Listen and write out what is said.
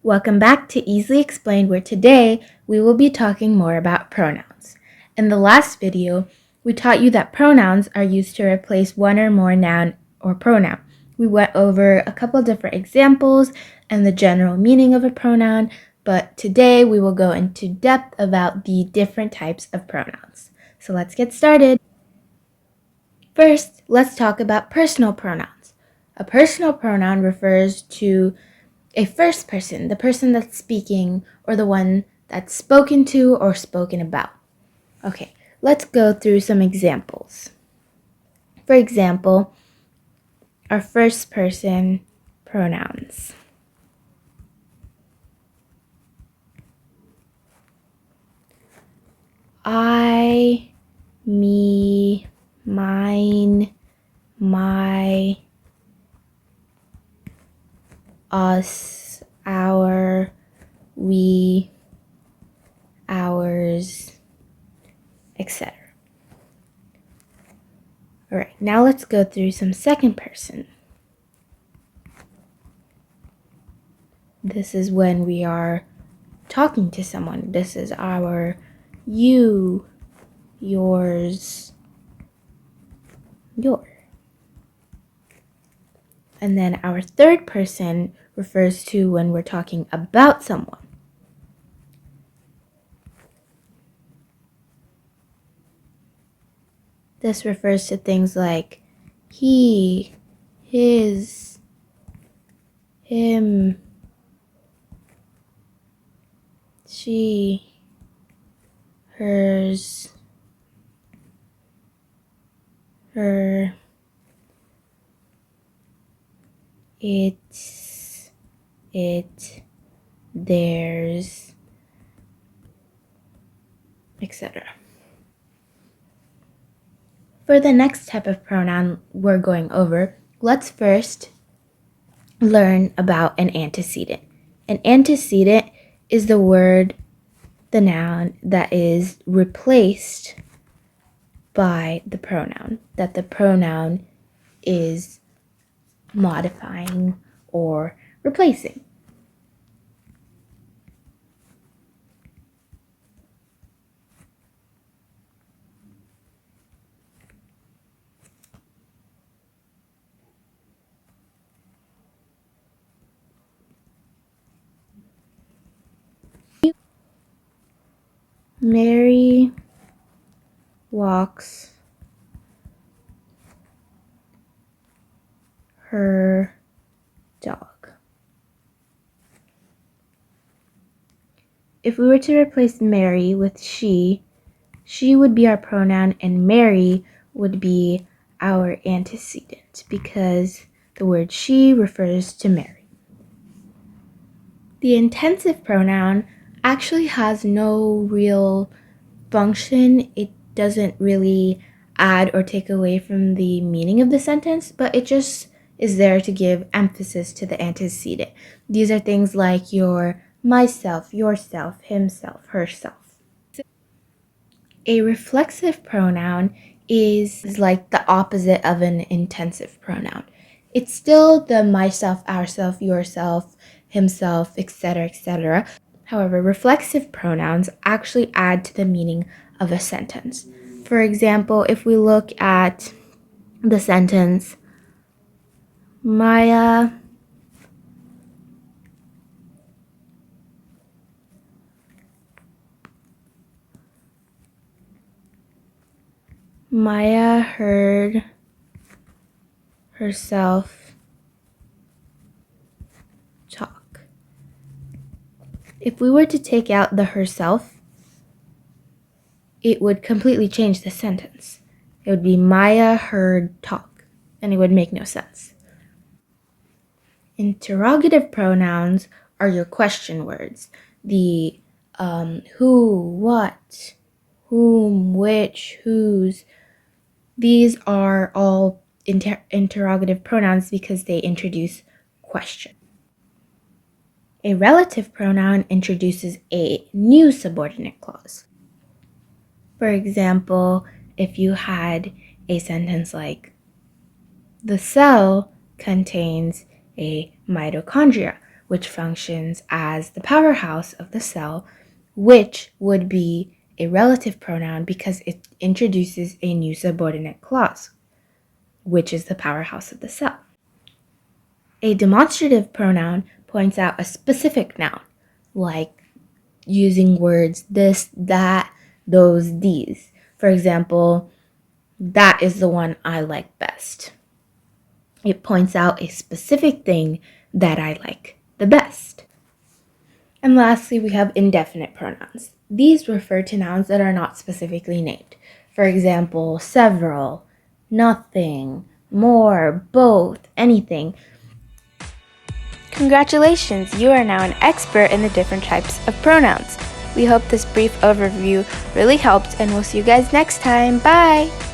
Welcome back to Easily Explained, where today we will be talking more about pronouns. In the last video, we taught you that pronouns are used to replace one or more noun or pronoun. We went over a couple different examples and the general meaning of a pronoun, but today we will go into depth about the different types of pronouns. So let's get started. First, let's talk about personal pronouns. A personal pronoun refers to a first person, the person that's speaking or the one that's spoken to or spoken about. Okay, let's go through some examples. For example, our first person pronouns. I, me, mine, my, us, our, we, ours, etc. All right, now let's go through some second person. This is when we are talking to someone. This is our you, yours, your. And then our third person refers to when we're talking about someone. This refers to things like he, his, him, she, hers, her, it's, it, theirs, etc. For the next type of pronoun we're going over, let's first learn about an antecedent. An antecedent is the word, the noun, that is replaced by the pronoun, that the pronoun is modifying or replacing. Mary walks her dog. If we were to replace Mary with she would be our pronoun and Mary would be our antecedent because the word she refers to Mary. The intensive pronoun actually has no real function. It doesn't really add or take away from the meaning of the sentence, but it just is there to give emphasis to the antecedent. These are things like your, myself, yourself, himself, herself. A reflexive pronoun is like the opposite of an intensive pronoun. It's still the myself, ourself, yourself, himself, etc., etc. However, reflexive pronouns actually add to the meaning of a sentence. For example, if we look at the sentence, Maya heard herself talk. If we were to take out the herself, it would completely change the sentence. It would be Maya heard talk, and it would make no sense. Interrogative pronouns are your question words. The who, what, whom, which, whose. These are all interrogative pronouns because they introduce question. A relative pronoun introduces a new subordinate clause. For example, if you had a sentence like, the cell contains a mitochondria. which functions as the powerhouse of the cell, which would be a relative pronoun because it introduces a new subordinate clause, which is the powerhouse of the cell. A demonstrative pronoun points out a specific noun, like using words this, that, those, these. For example, that is the one I like best. It points out a specific thing that I like the best. And lastly, we have indefinite pronouns. These refer to nouns that are not specifically named. For example, several, nothing, more, both, anything. Congratulations, you are now an expert in the different types of pronouns. We hope this brief overview really helped, and we'll see you guys next time. Bye!